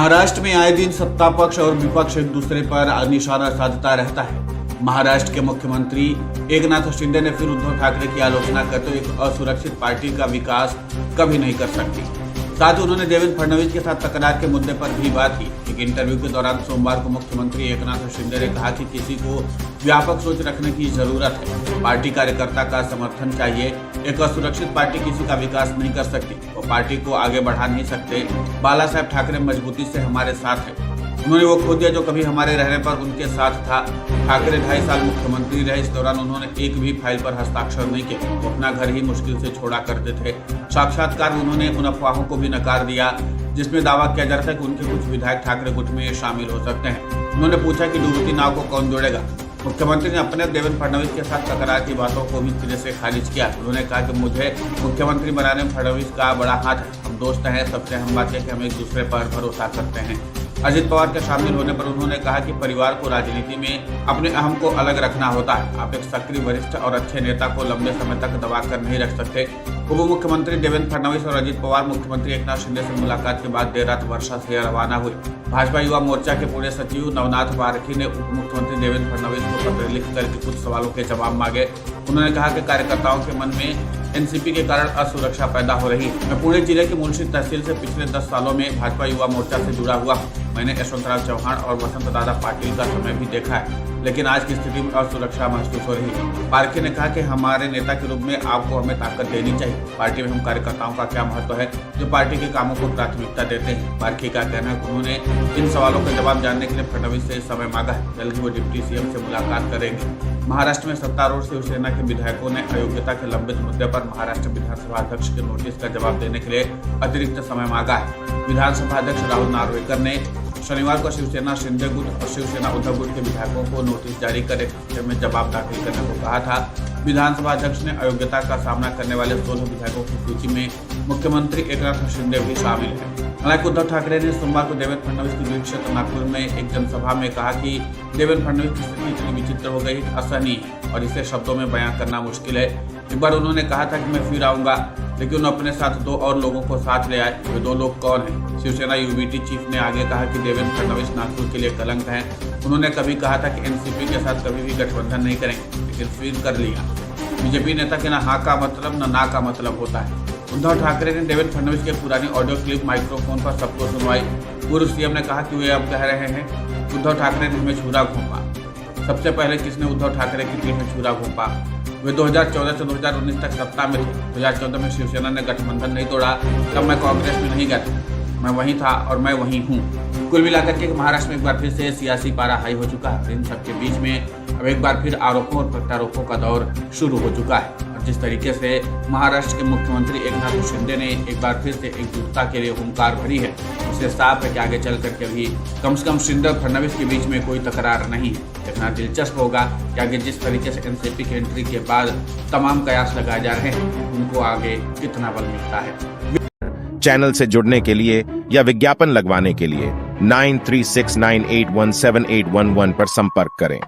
महाराष्ट्र में आए दिन सत्ता पक्ष और विपक्ष एक दूसरे पर निशाना साधता रहता है। महाराष्ट्र के मुख्यमंत्री एकनाथ शिंदे ने फिर उद्धव ठाकरे की आलोचना करते हुए एक असुरक्षित पार्टी का विकास कभी नहीं कर सकती। साथ ही उन्होंने देवेंद्र फडणवीस के साथ तकरार के मुद्दे पर भी बात की। एक इंटरव्यू के दौरान सोमवार को मुख्यमंत्री एकनाथ शिंदे ने कहा कि किसी को व्यापक सोच रखने की जरूरत है। पार्टी कार्यकर्ता का समर्थन चाहिए। एक असुरक्षित पार्टी किसी का विकास नहीं कर सकती, वो पार्टी को आगे बढ़ा नहीं सकते। बाला साहब ठाकरे मजबूती से हमारे साथ है। उन्होंने वो खो दिया जो कभी हमारे रहने पर उनके साथ था। ठाकरे 2.5 साल मुख्यमंत्री रहे। इस दौरान उन्होंने एक भी फाइल पर हस्ताक्षर नहीं किए। वो अपना घर ही मुश्किल से छोड़ा करते थे। साक्षात्कार में उन्होंने उन अफवाहों को भी नकार दिया जिसमें दावा किया जा रहा था कि उनके कुछ विधायक ठाकरे गुट में शामिल हो सकते हैं। उन्होंने पूछा कि डूबती नाव को कौन जोड़ेगा। मुख्यमंत्री ने अपने देवेंद्र फडणवीस के साथ तकरार की बातों को भी सिरे से खारिज किया। उन्होंने कहा कि मुझे मुख्यमंत्री बनाने में फडणवीस का बड़ा हाथ है। हम दोस्त हैं। सबसे अहम बात है कि हम एक दूसरे पर भरोसा करते हैं। अजित पवार के शामिल होने पर उन्होंने कहा कि परिवार को राजनीति में अपने अहम को अलग रखना होता है। आप एक सक्रिय वरिष्ठ और अच्छे नेता को लंबे समय तक दबाकर नहीं रख सकते। उप मुख्यमंत्री देवेंद्र फडणवीस और अजित पवार मुख्यमंत्री एकनाथ शिंदे से मुलाकात के बाद देर रात वर्षा से रवाना हुए। भाजपा युवा मोर्चा के पूर्व सचिव नवनाथ पारखी ने उप मुख्यमंत्री देवेंद्र फडणवीस को पत्र लिखकर के कुछ सवालों के जवाब मांगे। उन्होंने कहा कि कार्यकर्ताओं के मन में एनसीपी के कारण असुरक्षा पैदा हो रही है। मैं पुणे जिले की मुंशी तहसील से पिछले 10 सालों में भाजपा युवा मोर्चा से जुड़ा हुआ हूँ। मैंने यशवंतराव चौहान और वसंत दादा पाटिल का समय भी देखा है, लेकिन आज की स्थिति में असुरक्षा महसूस हो रही है। पारखी ने कहा कि हमारे नेता के रूप में आपको हमें ताकत देनी चाहिए। पार्टी में हम कार्यकर्ताओं का क्या महत्व है जो पार्टी के कामों को प्राथमिकता देते हैं। पारखी का कहना है कि उन्होंने इन सवालों का जवाब जानने के लिए फडणवीस से समय मांगा है। जल्द ही वो डिप्टी सीएम से मुलाकात करेंगे। महाराष्ट्र में सत्तारूढ़ शिवसेना के विधायकों ने अयोग्यता के लंबित मुद्दे पर महाराष्ट्र विधानसभा अध्यक्ष के नोटिस का जवाब देने के लिए अतिरिक्त समय मांगा है। विधानसभा अध्यक्ष राहुल नार्वेकर ने शनिवार को शिवसेना शिंदे गुट और शिवसेना उद्धव गुट के विधायकों को नोटिस जारी कर एक हफ्ते में जवाब दाखिल करने को कहा था। विधानसभा अध्यक्ष ने अयोग्यता का सामना करने वाले 16 विधायकों की सूची में मुख्यमंत्री एकनाथ शिंदे भी शामिल है। हालांकि उद्धव ठाकरे ने सोमवार को देवेंद्र फडणवीस के गृह क्षेत्र नागपुर में एक जनसभा में कहा कि देवेंद्र फडणवीस की स्थिति इतनी विचित्र हो गई, असहनीय है और इसे शब्दों में बयां करना मुश्किल है। एक बार उन्होंने कहा था कि मैं फिर आऊंगा, लेकिन अपने साथ 2 और लोगों को साथ ले आए। वे 2 लोग कौन हैं? शिवसेना यूबीटी चीफ ने आगे कहा कि देवेंद्र फडणवीस नागपुर के लिए कलंक हैं। उन्होंने कभी कहा था कि एनसीपी के साथ कभी भी गठबंधन नहीं करेंगे, लेकिन फिर कर लिया। बीजेपी नेता के न हाँ का मतलब न ना का मतलब होता है। उद्धव ठाकरे ने देवेंद्र फडणवीस के पुरानी ऑडियो क्लिप माइक्रोफोन पर सबको सुनवाई। पूर्व सीएम ने कहा कि वे अब कह रहे हैं उद्धव ठाकरे ने हमें छुरा घोंपा। सबसे पहले किसने उद्धव ठाकरे की पीठ में छुरा घोंपा? वे 2014 से 2019 तक सत्ता में थे। 2014 में शिवसेना ने गठबंधन नहीं तोड़ा, तब मैं कांग्रेस में नहीं गया था। मैं वहीं था और मैं वहीं हूँ। कुल मिलाकर के महाराष्ट्र में एक बार फिर से सियासी पारा हाई हो चुका है। इन सबके बीच में अब एक बार फिर आरोपों और प्रत्यारोपों का दौर शुरू हो चुका है। और जिस तरीके से महाराष्ट्र के मुख्यमंत्री एकनाथ शिंदे ने एक बार फिर से एकजुटता के लिए हुंकार भरी है, उससे साफ है कि आगे चल करके भी कम से कम शिंदे और फडणवीस के बीच में कोई तकरार नहीं है। देखना दिलचस्प होगा कि आगे जिस तरीके से एनसीपी की एंट्री के बाद तमाम कयास लगाए जा रहे हैं, उनको आगे कितना बल मिलता है। चैनल से जुड़ने के लिए या विज्ञापन लगवाने के लिए 9369817811 पर संपर्क करें।